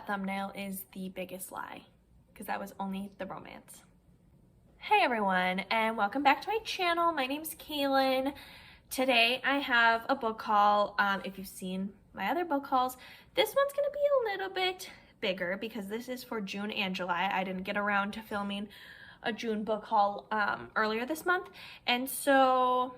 that thumbnail is The Biggest Lie, because that was only the romance. Hey everyone, and welcome back to my channel. My name's Kaylin. Today I have a book haul. If you've seen my other book hauls, this one's gonna be a little bit bigger because this is for June and July. I didn't get around to filming a June book haul earlier this month, and so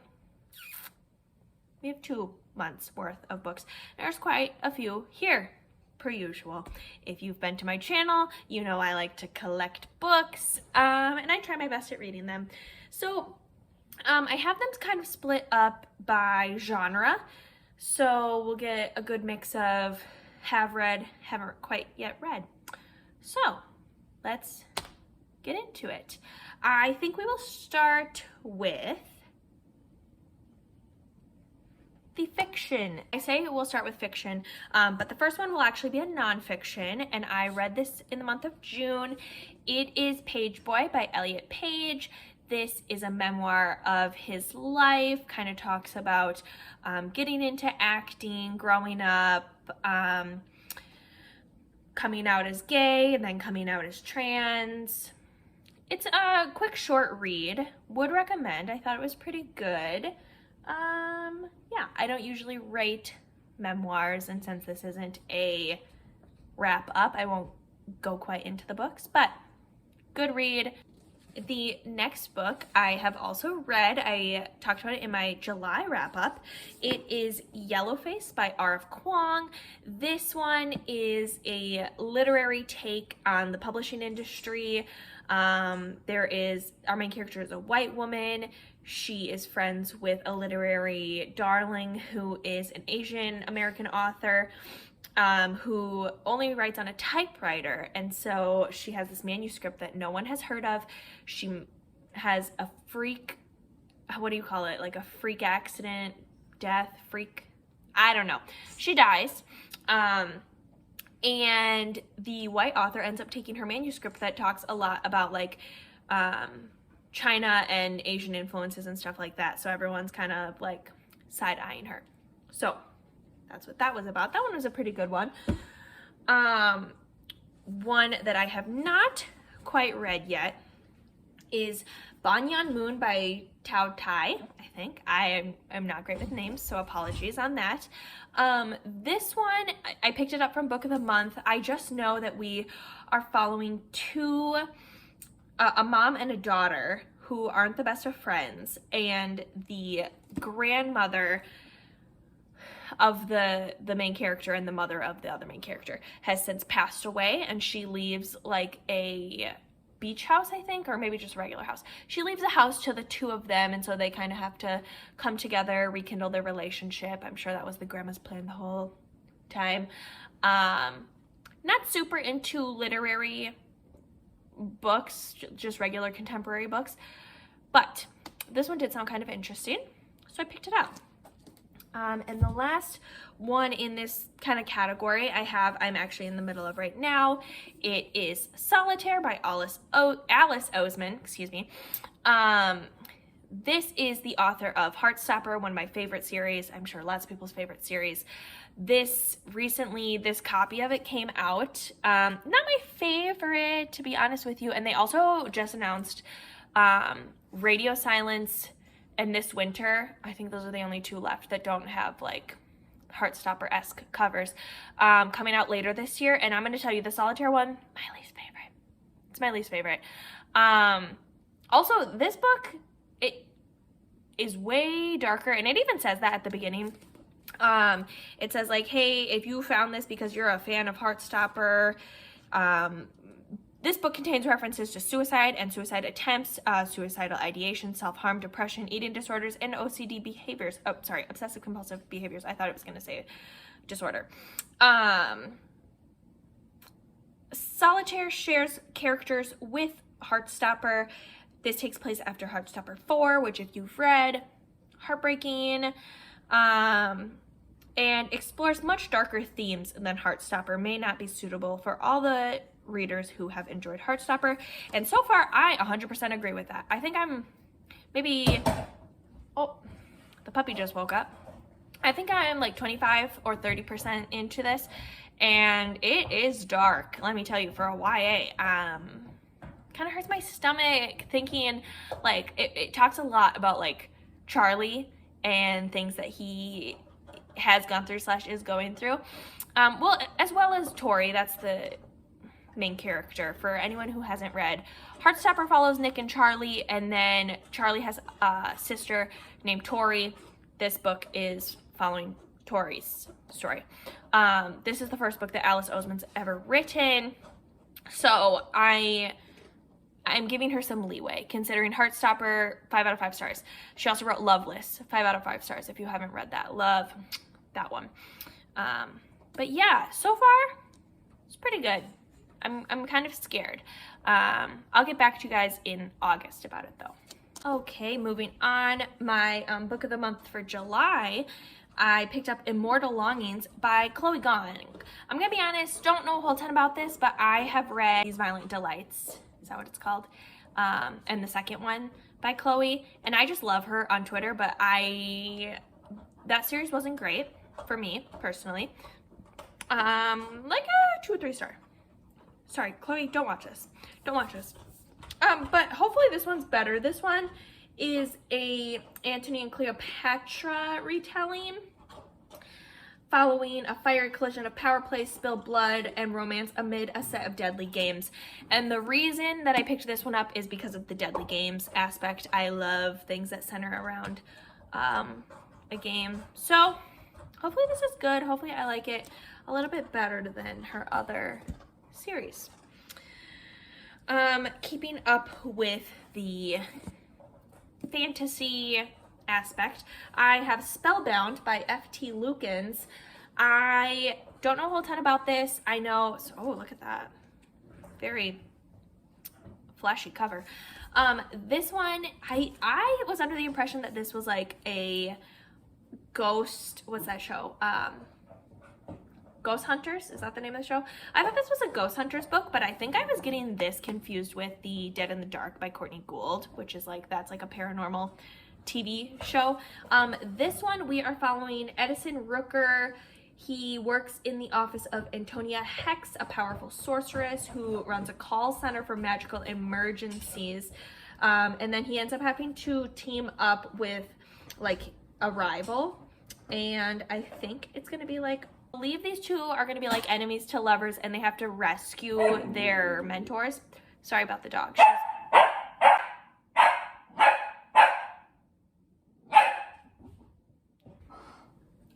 we have 2 months worth of books. There's quite a few here, per usual. If you've been to my channel, you know I like to collect books, and I try my best at reading them. So I have them kind of split up by genre, so we'll get a good mix of have read, haven't quite yet read. So let's get into it. I think we will start with the fiction. I say we'll start with fiction, but the first one will actually be a nonfiction, and I read this in the month of June. It is Page Boy by Elliot Page. This is a memoir of his life, kind of talks about getting into acting, growing up, coming out as gay, and then coming out as trans. It's a quick, short read. Would recommend. I thought it was pretty good. Yeah, I don't usually rate memoirs, and since this isn't a wrap up, I won't go quite into the books, but good read. The next book I have also read. I talked about it in my July wrap up. It is Yellowface by R.F. Kuang. This one is a literary take on the publishing industry. Our main character is a white woman. She is friends with a literary darling who is an Asian American author who only writes on a typewriter, and so she has this manuscript that no one has heard of. She has a freak, what do you call it, like a freak accident, death, freak, I don't know. She dies, and the white author ends up taking her manuscript that talks a lot about like China and Asian influences and stuff like that, so everyone's kind of like side-eyeing her. So that's what that was about. That one was a pretty good one. One that I have not quite read yet is Banyan Moon by Tao Tai, I think. I am not great with names, so apologies on that. This one, I picked it up from Book of the Month. I just know that we are following a mom and a daughter who aren't the best of friends, and the grandmother of the main character and the mother of the other main character has since passed away, and she leaves like a beach house, I think, or maybe just a regular house. She leaves a house to the two of them, and so they kind of have to come together, rekindle their relationship. I'm sure that was the grandma's plan the whole time. Not super into literary books, just regular contemporary books, but this one did sound kind of interesting, so I picked it up. And the last one in this kind of category I'm actually in the middle of right now. It is Solitaire by Alice Oseman, excuse me. This is the author of Heartstopper, one of my favorite series. I'm sure lots of people's favorite series. This copy of it came out. Not my favorite, to be honest with you. And they also just announced Radio Silence and This Winter. I think those are the only 2 left that don't have like Heartstopper-esque covers, coming out later this year. And I'm going to tell you, the Solitaire one, my least favorite. It's my least favorite. Also, this book, it is way darker, and it even says that at the beginning. It says like, hey, if you found this because you're a fan of Heartstopper, this book contains references to suicide and suicide attempts, suicidal ideation, self-harm, depression, eating disorders, and OCD behaviors. Oh, sorry, obsessive compulsive behaviors. I thought it was going to say disorder. Solitaire shares characters with Heartstopper. This takes place after Heartstopper 4, which if you've read, heartbreaking, and explores much darker themes than Heartstopper. May not be suitable for all the readers who have enjoyed Heartstopper, and so far I 100% agree with that. I think I'm maybe, oh, the puppy just woke up. I think I'm like 25 or 30% into this, and it is dark, let me tell you, for a YA. Kind of hurts my stomach thinking, like, it talks a lot about, like, Charlie and things that he has gone through / is going through. Well, as well as Tori, that's the main character. For anyone who hasn't read, Heartstopper follows Nick and Charlie, and then Charlie has a sister named Tori. This book is following Tori's story. This is the first book that Alice Oseman's ever written, so I'm giving her some leeway, considering Heartstopper, 5 out of 5 stars. She also wrote Loveless, 5 out of 5 stars, if you haven't read that. Love that one. But yeah, so far, it's pretty good. I'm kind of scared. I'll get back to you guys in August about it, though. Okay, moving on. My book of the month for July, I picked up Immortal Longings by Chloe Gong. I'm gonna be honest, don't know a whole ton about this, but I have read These Violent Delights. Is that what it's called? And the second one by Chloe, and I just love her on Twitter, but that series wasn't great for me personally. Like a 2 or 3 star. Sorry, Chloe, don't watch this. Don't watch this. But hopefully this one's better. This one is a Antony and Cleopatra retelling, following a fiery collision of power play, spilled blood, and romance amid a set of deadly games. And the reason that I picked this one up is because of the deadly games aspect. I love things that center around a game. So hopefully this is good. Hopefully I like it a little bit better than her other series. Keeping up with the fantasy aspect, I have Spellbound by F.T. Lukens. I don't know a whole ton about this. I know, oh, look at that. Very flashy cover. This one, I was under the impression that this was like a ghost, what's that show? Ghost Hunters, is that the name of the show? I thought this was a Ghost Hunters book, but I think I was getting this confused with the Dead in the Dark by Courtney Gould, which is like, that's like a paranormal TV show. This one we are following Edison Rooker. He works in the office of Antonia Hex, a powerful sorceress who runs a call center for magical emergencies. And then he ends up having to team up with like a rival. And I think it's gonna be like, I believe these two are gonna be like enemies to lovers, and they have to rescue their mentors. Sorry about the dog.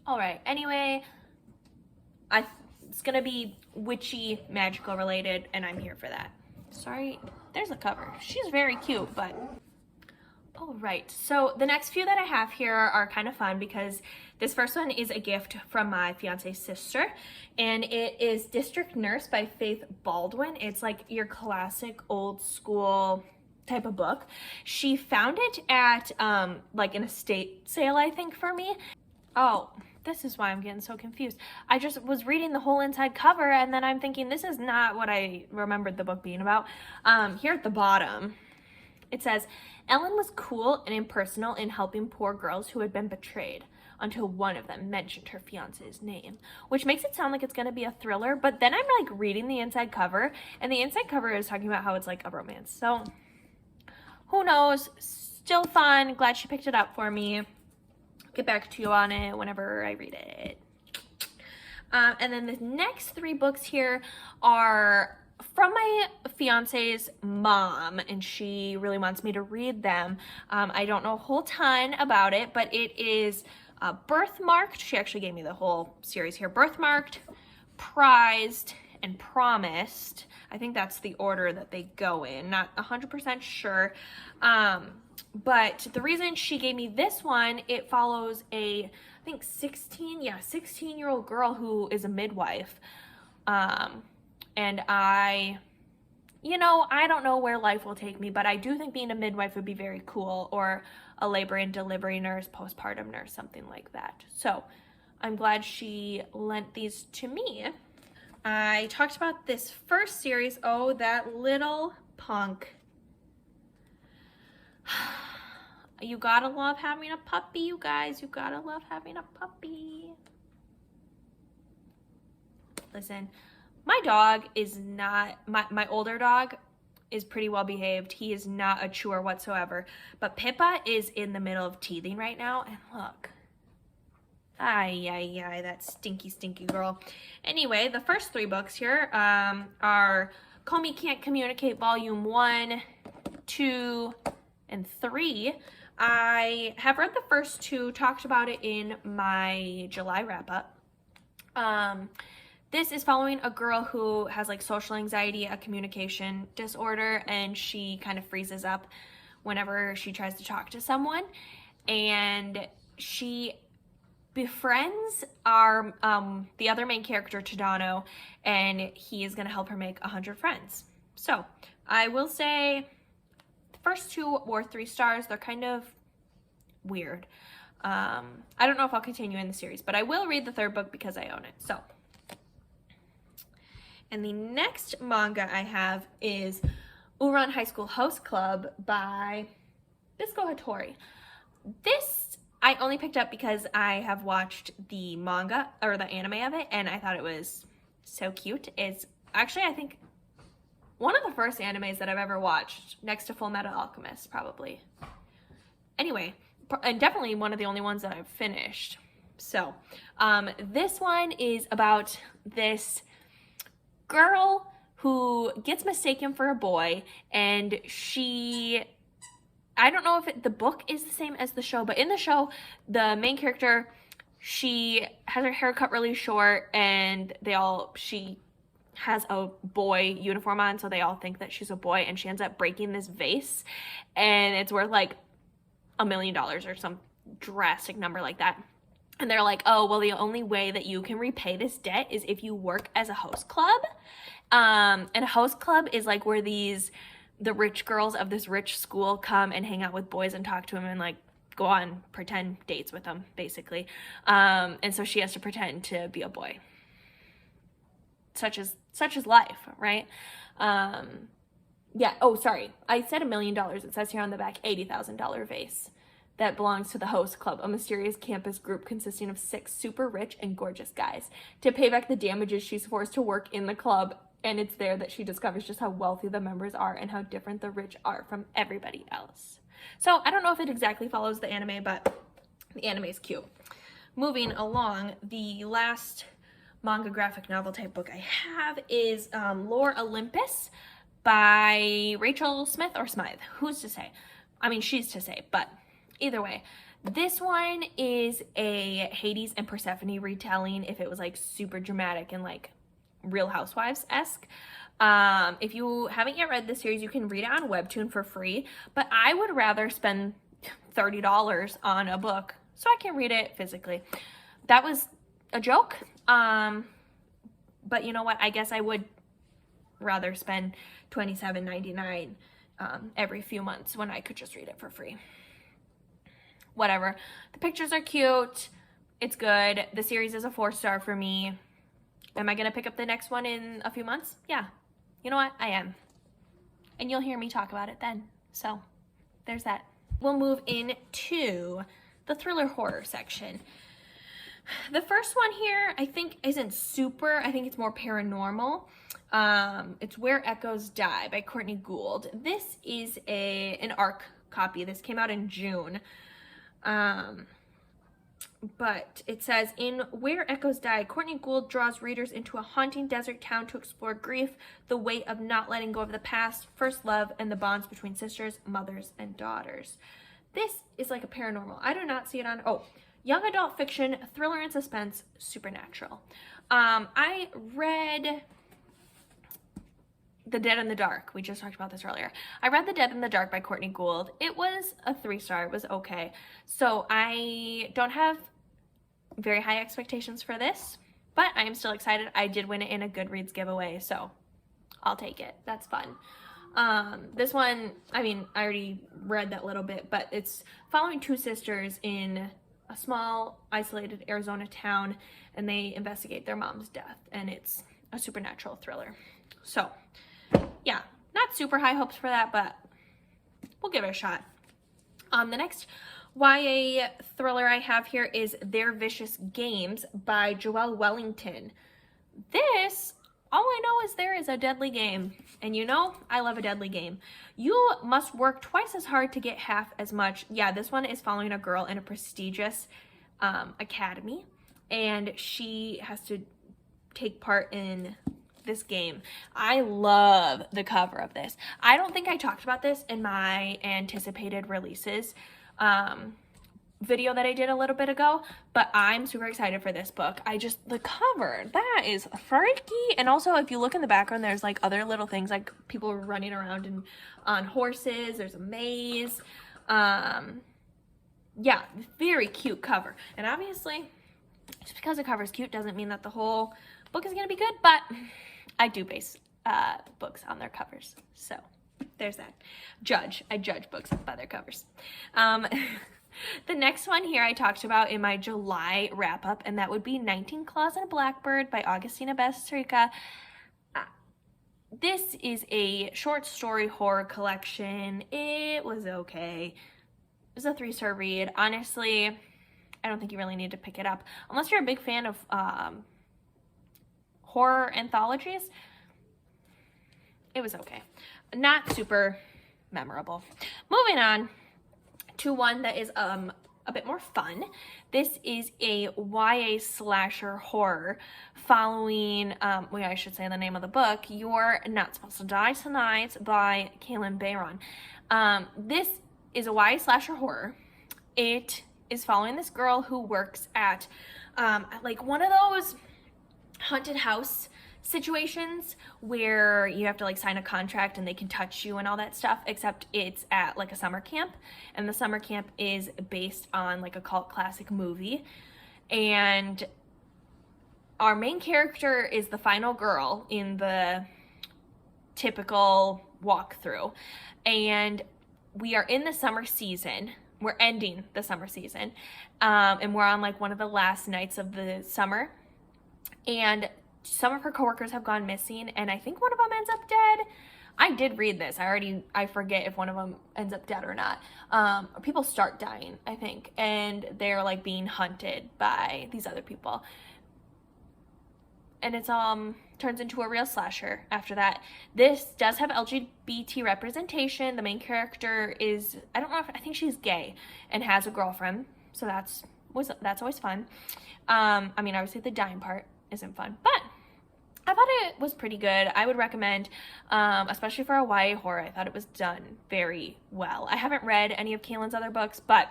All right, anyway, it's gonna be witchy, magical related, and I'm here for that. Sorry, there's a cover. She's very cute, but... All right, so the next few that I have here are kind of fun because this first one is a gift from my fiance's sister, and it is District Nurse by Faith Baldwin. It's like your classic old school type of book. She found it at like an estate sale, I think, for me. Oh, this is why I'm getting so confused. I just was reading the whole inside cover, and then I'm thinking this is not what I remembered the book being about. Here at the bottom, it says, Ellen was cool and impersonal in helping poor girls who had been betrayed until one of them mentioned her fiance's name, which makes it sound like it's going to be a thriller. But then I'm like reading the inside cover, and the inside cover is talking about how it's like a romance. So who knows? Still fun. Glad she picked it up for me. Get back to you on it whenever I read it. And then the next 3 books here are from my fiance's mom, and she really wants me to read them. I don't know a whole ton about it, but it is Birthmarked. She actually gave me the whole series here. Birthmarked, Prized, and Promised. I think that's the order that they go in. Not 100% sure. But the reason she gave me this one, it follows a, I think 16-year-old girl who is a midwife. And I don't know where life will take me, but I do think being a midwife would be very cool, or a labor and delivery nurse, postpartum nurse, something like that. So I'm glad she lent these to me. I talked about this first series, Oh, That Little Punk. You gotta love having a puppy, you guys. You gotta love having a puppy. listen, my dog is not, my older dog is pretty well behaved. He is not a chewer whatsoever. But Pippa is in the middle of teething right now. And look. Ay, that stinky, stinky girl. Anyway, the first 3 books here are Comey Can't Communicate Volume 1, 2, and 3. I have read the first 2, talked about it in my July wrap-up. This is following a girl who has like social anxiety, a communication disorder, and she kind of freezes up whenever she tries to talk to someone. And she befriends our the other main character, Tadano, and he is going to help her make 100 friends. So I will say the first 2 were 3 stars. They're kind of weird. I don't know if I'll continue in the series, but I will read the 3rd book because I own it. So, and the next manga I have is Ouran High School Host Club by Bisco Hattori. This I only picked up because I have watched the manga, or the anime of it, and I thought it was so cute. It's actually, I think, one of the first animes that I've ever watched, next to Full Metal Alchemist, probably. Anyway, and definitely one of the only ones that I've finished. So, this one is about this girl who gets mistaken for a boy, and I don't know if the book is the same as the show, but in the show, the main character, she has her hair cut really short, and she has a boy uniform on, so they all think that she's a boy, and she ends up breaking this vase, and it's worth like $1 million or some drastic number like that. And they're like, oh, well, the only way that you can repay this debt is if you work as a host club. And a host club is like where the rich girls of this rich school come and hang out with boys and talk to them and like go on pretend dates with them, basically. And so she has to pretend to be a boy. Such is life, right? Yeah. Oh, sorry. I said $1 million. It says here on the back, $80,000 vase that belongs to the host club, a mysterious campus group consisting of 6 super rich and gorgeous guys. To pay back the damages, she's forced to work in the club, and it's there that she discovers just how wealthy the members are and how different the rich are from everybody else. So I don't know if it exactly follows the anime, but the anime is cute. Moving along, the last manga graphic novel type book I have is Lore Olympus by Rachel Smith or Smythe. Who's to say? I mean, she's to say, but either way. This one is a Hades and Persephone retelling if it was like super dramatic and like Real Housewives-esque. If you haven't yet read this series, you can read it on Webtoon for free, but I would rather spend $30 on a book so I can read it physically. That was a joke, but you know what? I guess I would rather spend $27.99 every few months when I could just read it for free. Whatever. The pictures are cute. It's good. The series is a 4-star for me. Am I going to pick up the next one in a few months? Yeah. You know what? I am. And you'll hear me talk about it then. So, there's that. We'll move into the thriller horror section. The first one here, I think, isn't super. I think it's more paranormal. It's Where Echoes Die by Courtney Gould. This is an ARC copy. This came out in June. But it says, in Where Echoes Die, Courtney Gould draws readers into a haunting desert town to explore grief, the weight of not letting go of the past, first love, and the bonds between sisters, mothers, and daughters. This is like a paranormal. I do not see it on, young adult fiction, thriller and suspense, supernatural. I read The Dead in the Dark. We just talked about this earlier. I read The Dead in the Dark by Courtney Gould. It was a 3-star. It was okay. So I don't have very high expectations for this, but I am still excited. I did win it in a Goodreads giveaway, so I'll take it. That's fun. This one, I mean, I already read that little bit, but it's following 2 sisters in a small, isolated Arizona town, and they investigate their mom's death, and it's a supernatural thriller. So, yeah, not super high hopes for that, but we'll give it a shot. The next YA thriller I have here is Their Vicious Games by Joelle Wellington. This, all I know is there is a deadly game. And you know, I love a deadly game. You must work twice as hard to get half as much. Yeah, this one is following a girl in a prestigious academy. And she has to take part in this game. I love the cover of this. I don't think I talked about this in my anticipated releases video that I did a little bit ago, but I'm super excited for this book. The cover, that is freaky. And also, if you look in the background, there's like other little things, like people running around on horses. There's a maze. Yeah, very cute cover. And obviously, just because the cover is cute doesn't mean that the whole book is gonna be good, but I do base books on their covers. So there's that. I judge books by their covers. The next one here I talked about in my July wrap-up, and that would be 19 Claws and a Blackbird by Augustina Bazterrica. This is a short story horror collection. It was okay. It was a 3-star read. Honestly, I don't think you really need to pick it up. Unless you're a big fan of horror anthologies, it was okay. Not super memorable. Moving on to one that is a bit more fun. This is a YA slasher horror following, well, I should say the name of the book, You're Not Supposed to Die Tonight by Kalynn Bayron. This is a YA slasher horror. It is following this girl who works at like one of those haunted house situations where you have to like sign a contract and they can touch you and all that stuff, except it's at like a summer camp, and the summer camp is based on like a cult classic movie. And our main character is the final girl in the typical walkthrough, and we are in the summer season. We're ending the summer season, and we're on like one of the last nights of the summer, and some of her coworkers have gone missing, and I think one of them ends up dead. I did read this. I forget if one of them ends up dead or not. People start dying, I think, and they're like being hunted by these other people. And it's turns into a real slasher after that. This does have LGBT representation. The main character is, I think she's gay and has a girlfriend, so that's always fun. I mean, obviously the dying part isn't fun, but I thought it was pretty good. I would recommend, especially for a YA horror. I thought it was done very well. I haven't read any of Kalynn's other books, but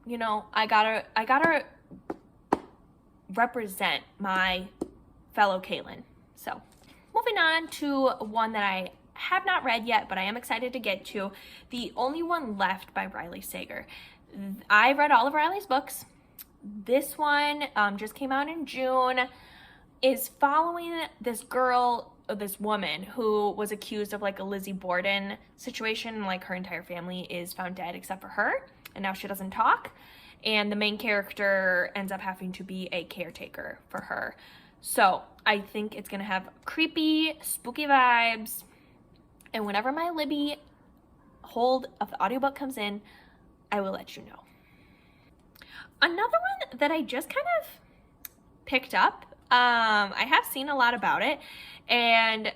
you know, I gotta represent my fellow Kalynn. So moving on to one that I have not read yet, but I am excited to get to, The Only One Left by Riley Sager. I've read all of Riley's books. This one just came out in June, is following this girl, this woman who was accused of like a Lizzie Borden situation. Like her entire family is found dead except for her, and now she doesn't talk. And the main character ends up having to be a caretaker for her. So I think it's gonna have creepy, spooky vibes. And whenever my Libby hold of the audiobook comes in, I will let you know. Another one that I just kind of picked up, I have seen a lot about it, and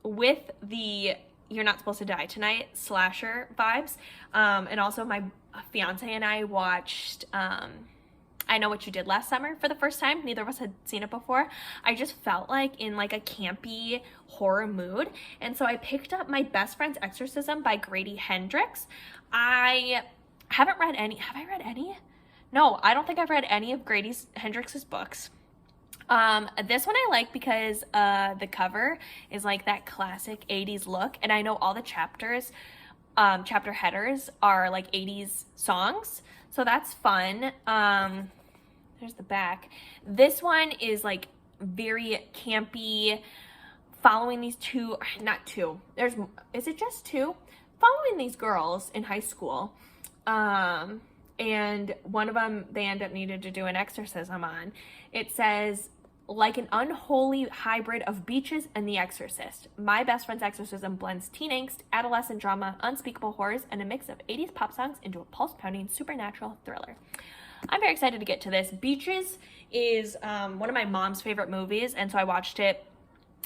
with the You're Not Supposed to Die Tonight slasher vibes, and also my fiance and I watched I Know What You Did Last Summer for the first time. Neither of us had seen it before. I just felt like in like a campy horror mood, and so I picked up My Best Friend's Exorcism by Grady Hendrix. I haven't read any. Have I read any? No, I don't think I've read any of Grady Hendrix's books. This one I like because the cover is like that classic 80s look, and I know all the chapter headers are like 80s songs, so that's fun. There's the back. This one is like very campy, following these two, not two, is it just two? Following these girls in high school. And one of them, they end up needing to do an exorcism on. It says, like an unholy hybrid of Beaches and The Exorcist, My Best Friend's Exorcism blends teen angst, adolescent drama, unspeakable horrors, and a mix of 80s pop songs into a pulse-pounding supernatural thriller. I'm very excited to get to this. Beaches is one of my mom's favorite movies, and so I watched it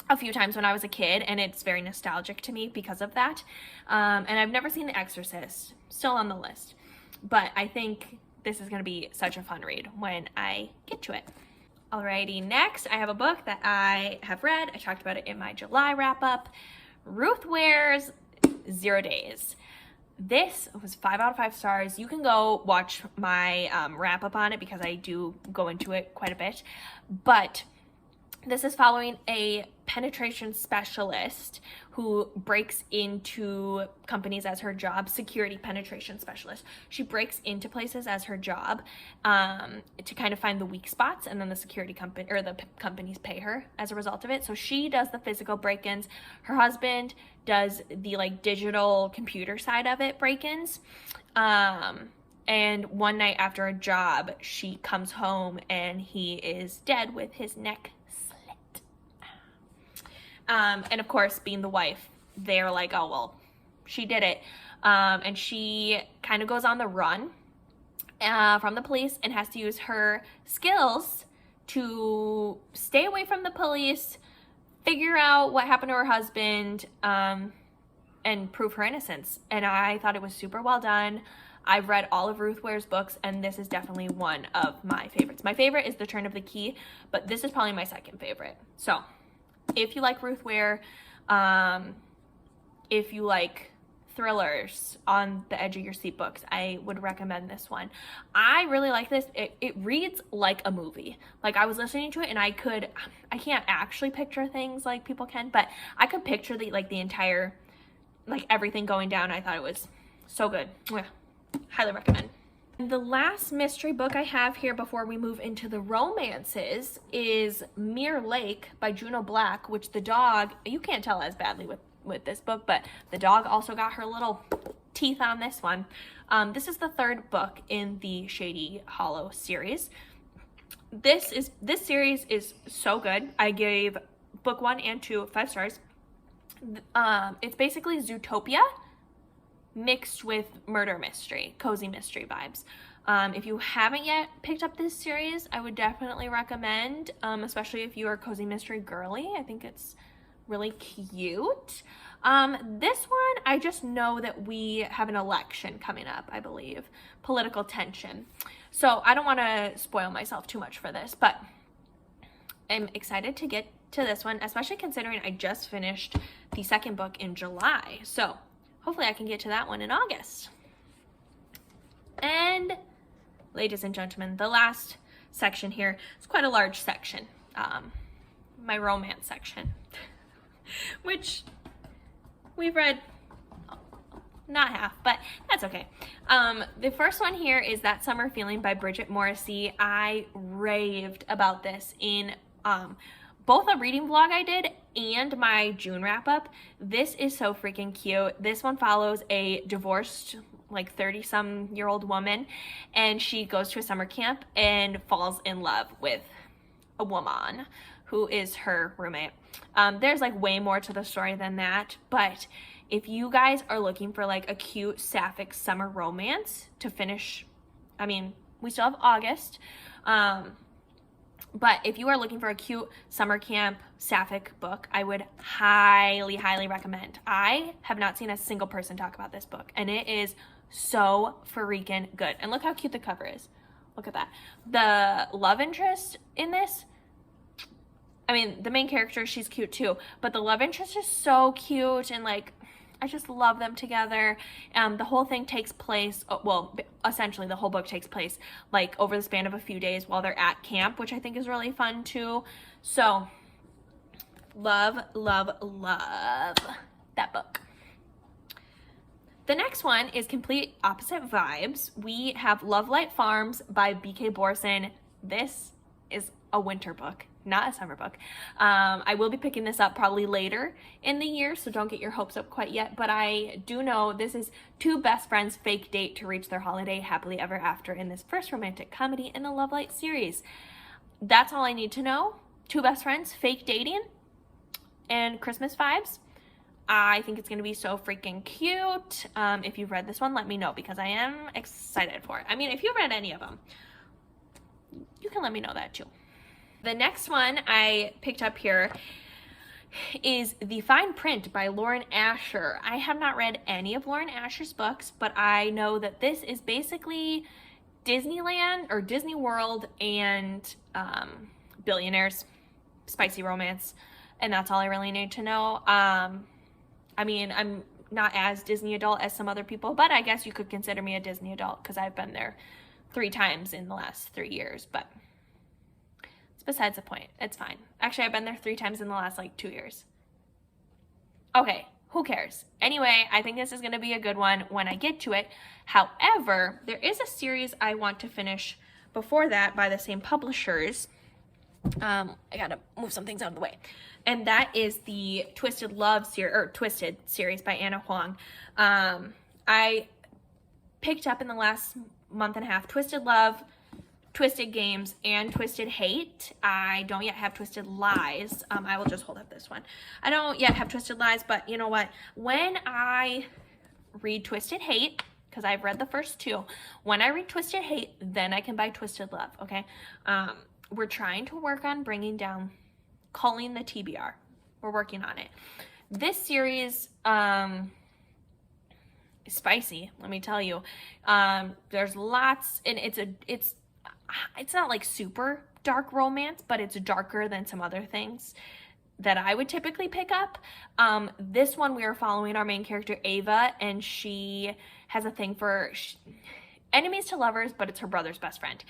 a few times when I was a kid, and it's very nostalgic to me because of that. And I've never seen The Exorcist, still on the list. But I think this is going to be such a fun read when I get to it. Alrighty, next I have a book that I have read. I talked about it in my July wrap-up. Ruth Ware's 0 Days. This was 5 out of 5 stars. You can go watch my wrap-up on it because I do go into it quite a bit. But this is following a penetration specialist who breaks into companies as her job, security penetration specialist. She breaks into places as her job to kind of find the weak spots, and then the security company or the companies pay her as a result of it. So she does the physical break-ins. Her husband does the like digital computer side of it break-ins. And one night after a job, she comes home and he is dead with his neck slit. And of course, being the wife, they're like, oh, well, she did it. And she kind of goes on the run from the police and has to use her skills to stay away from the police, figure out what happened to her husband, and prove her innocence. And I thought it was super well done. I've read all of Ruth Ware's books, and this is definitely one of my favorites. My favorite is The Turn of the Key, but this is probably my second favorite. So if you like Ruth Ware, if you like thrillers, on the edge of your seat books, I would recommend this one. I really like this. It reads like a movie. Like, I was listening to it and I can't actually picture things like people can, but I could picture the entire, like, everything going down. I thought it was so good. Yeah, highly recommend. The last mystery book I have here before we move into the romances is Mirror Lake by Juno Black, which the dog, you can't tell as badly with this book, but the dog also got her little teeth on this one. This is the third book in the Shady Hollow series. This series is so good. I gave book 1 and 2 5 stars. It's basically Zootopia mixed with murder mystery, cozy mystery vibes. If you haven't yet picked up this series, I would definitely recommend, especially if you are cozy mystery girly. I think it's really cute. This one, I just know that we have an election coming up, I believe. Political tension. So I don't want to spoil myself too much for this, but I'm excited to get to this one, especially considering I just finished the second book in July. So hopefully I can get to that one in August. And ladies and gentlemen, the last section here is quite a large section. My romance section, which we've read not half, but that's okay. The first one here is That Summer Feeling by Bridget Morrissey. I raved about this in both a reading vlog I did and my June wrap up. This is so freaking cute. This one follows a divorced, like 30-some-year-old woman, and she goes to a summer camp and falls in love with a woman who is her roommate. There's like way more to the story than that, but if you guys are looking for like a cute sapphic summer romance to finish, I mean, we still have August, but if you are looking for a cute summer camp sapphic book, I would highly, highly recommend. I have not seen a single person talk about this book, and it is so freaking good. And look how cute the cover is. Look at that. The love interest in this, I mean, the main character, she's cute too, but the love interest is so cute, and like, I just love them together. The whole thing takes place, well, essentially the whole book takes place like over the span of a few days while they're at camp, which I think is really fun too. So love, love, love that book. The next one is complete opposite vibes. We have Love Light Farms by B.K. Borson. This is a winter book, not a summer book. I will be picking this up probably later in the year, so don't get your hopes up quite yet, but I do know this is two best friends fake date to reach their holiday happily ever after in this first romantic comedy in the Love Light series. That's all I need to know. Two best friends fake dating and Christmas vibes. I think it's going to be so freaking cute. If you've read this one, let me know because I am excited for it. I mean, if you've read any of them, you can let me know that too. The next one I picked up here is The Fine Print by Lauren Asher. I have not read any of Lauren Asher's books, but I know that this is basically Disneyland or Disney World and billionaires, spicy romance, and that's all I really need to know. I mean, I'm not as Disney adult as some other people, but I guess you could consider me a Disney adult because I've been there 3 times in the last 3 years, but it's besides the point. It's fine. Actually, I've been there 3 times in the last like 2 years. Okay, who cares? Anyway, I think this is going to be a good one when I get to it. However, there is a series I want to finish before that by the same publishers. I gotta move some things out of the way. And that is the Twisted Love series, or Twisted series by Anna Huang. I picked up in the last month and a half Twisted Love, Twisted Games, and Twisted Hate. I don't yet have Twisted Lies. I will just hold up this one. I don't yet have Twisted Lies, but you know what? When I read Twisted Hate, because I've read the first 2, when I read Twisted Hate, then I can buy Twisted Love, okay? We're trying to work on bringing down Calling the TBR. We're working on it. This series is spicy, let me tell you. There's lots, and it's not like super dark romance, but it's darker than some other things that I would typically pick up. This one we are following our main character Ava, and she has a thing for enemies to lovers, but it's her brother's best friend.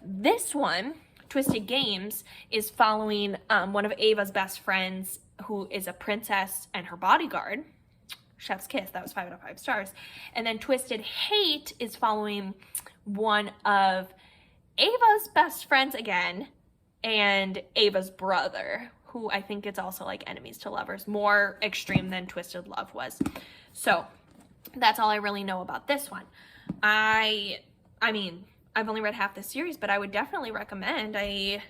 This one, Twisted Games, is following one of Ava's best friends who is a princess and her bodyguard. Chef's kiss, that was 5 out of 5 stars. And then Twisted Hate is following one of Ava's best friends again and Ava's brother, who I think it's also like enemies to lovers, more extreme than Twisted Love was. So that's all I really know about this one. I mean, I've only read half the series, but I would definitely recommend. I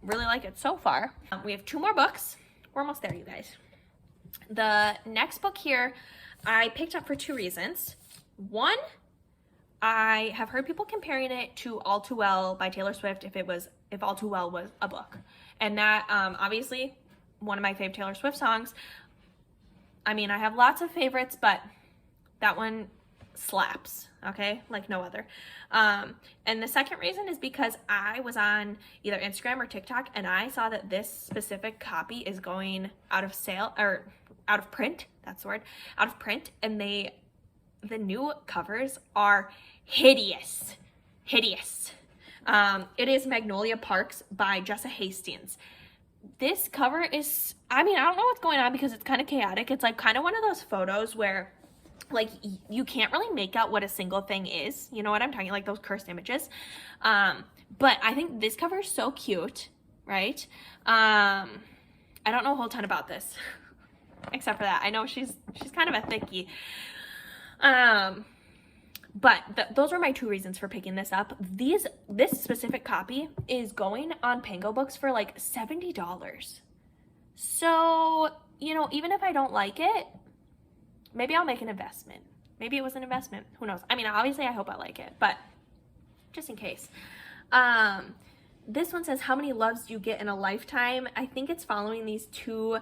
really like it so far. We have 2 more books. We're almost there, you guys. The next book here I picked up for 2 reasons. One, I have heard people comparing it to All Too Well by Taylor Swift if All Too Well was a book. And that, obviously, one of my favorite Taylor Swift songs. I mean, I have lots of favorites, but that one slaps, okay? Like no other. And the second reason is because I was on either Instagram or TikTok, and I saw that this specific copy is going out of sale, or out of print, that's the word, out of print, and the new covers are hideous. Hideous. It is Magnolia Parks by Jessa Hastings. This cover is, I mean, I don't know what's going on because it's kind of chaotic. It's like kind of one of those photos where like you can't really make out what a single thing is. You know what I'm talking, like those cursed images. But I think this cover is so cute, right? I don't know a whole ton about this except for that. I know she's kind of a thickie. But those were my 2 reasons for picking this up. This specific copy is going on Pango Books for like $70. So, you know, even if I don't like it, maybe I'll make an investment. Maybe it was an investment. Who knows? I mean, obviously I hope I like it, but just in case. This one says, how many loves do you get in a lifetime? I think it's following these 2,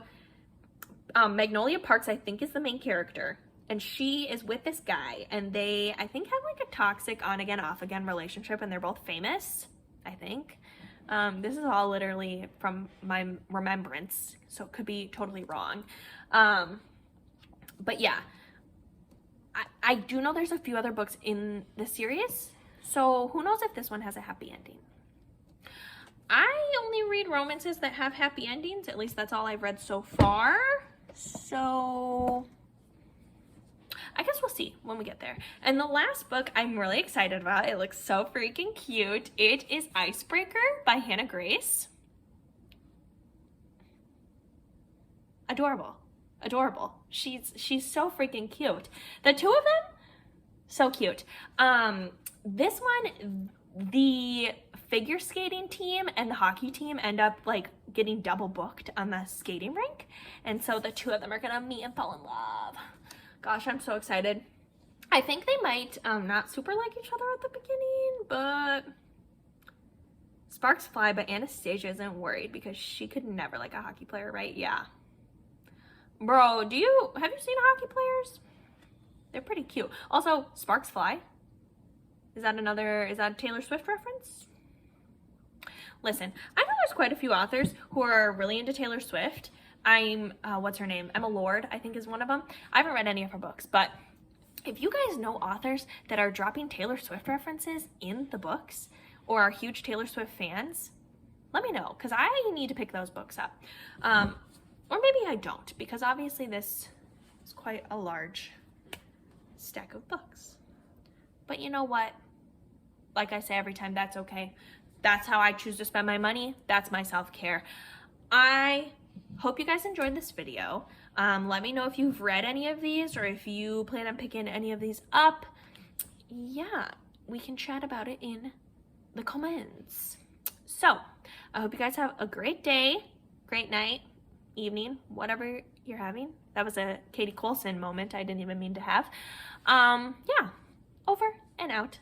Magnolia Parks, I think, is the main character. And she is with this guy, and they, I think, have like a toxic on-again, off-again relationship, and they're both famous, I think. This is all literally from my remembrance, so it could be totally wrong. But yeah, I do know there's a few other books in the series, so who knows if this one has a happy ending. I only read romances that have happy endings, at least that's all I've read so far. So I guess we'll see when we get there. And the last book I'm really excited about, it looks so freaking cute. It is Icebreaker by Hannah Grace. Adorable. Adorable. She's so freaking cute. The 2 of them, so cute. This one, the figure skating team and the hockey team end up like getting double booked on the skating rink. And so the 2 of them are gonna meet and fall in love. Gosh, I'm so excited. I think they might not super like each other at the beginning, but Sparks fly, but Anastasia isn't worried because she could never like a hockey player, right? Yeah. Bro, have you seen hockey players? They're pretty cute. Also, sparks fly. Is that a Taylor Swift reference? Listen, I know there's quite a few authors who are really into Taylor Swift. What's her name? Emma Lord, I think is one of them. I haven't read any of her books, but if you guys know authors that are dropping Taylor Swift references in the books or are huge Taylor Swift fans, let me know, because I need to pick those books up. Or maybe I don't, because obviously this is quite a large stack of books. But you know what? Like I say every time, that's okay. That's how I choose to spend my money. That's my self-care. I hope you guys enjoyed this video. Let me know if you've read any of these or if you plan on picking any of these up. Yeah, we can chat about it in the comments. So, I hope you guys have a great day, great night, evening, whatever you're having. That was a Katie Coulson moment I didn't even mean to have. Yeah, over and out.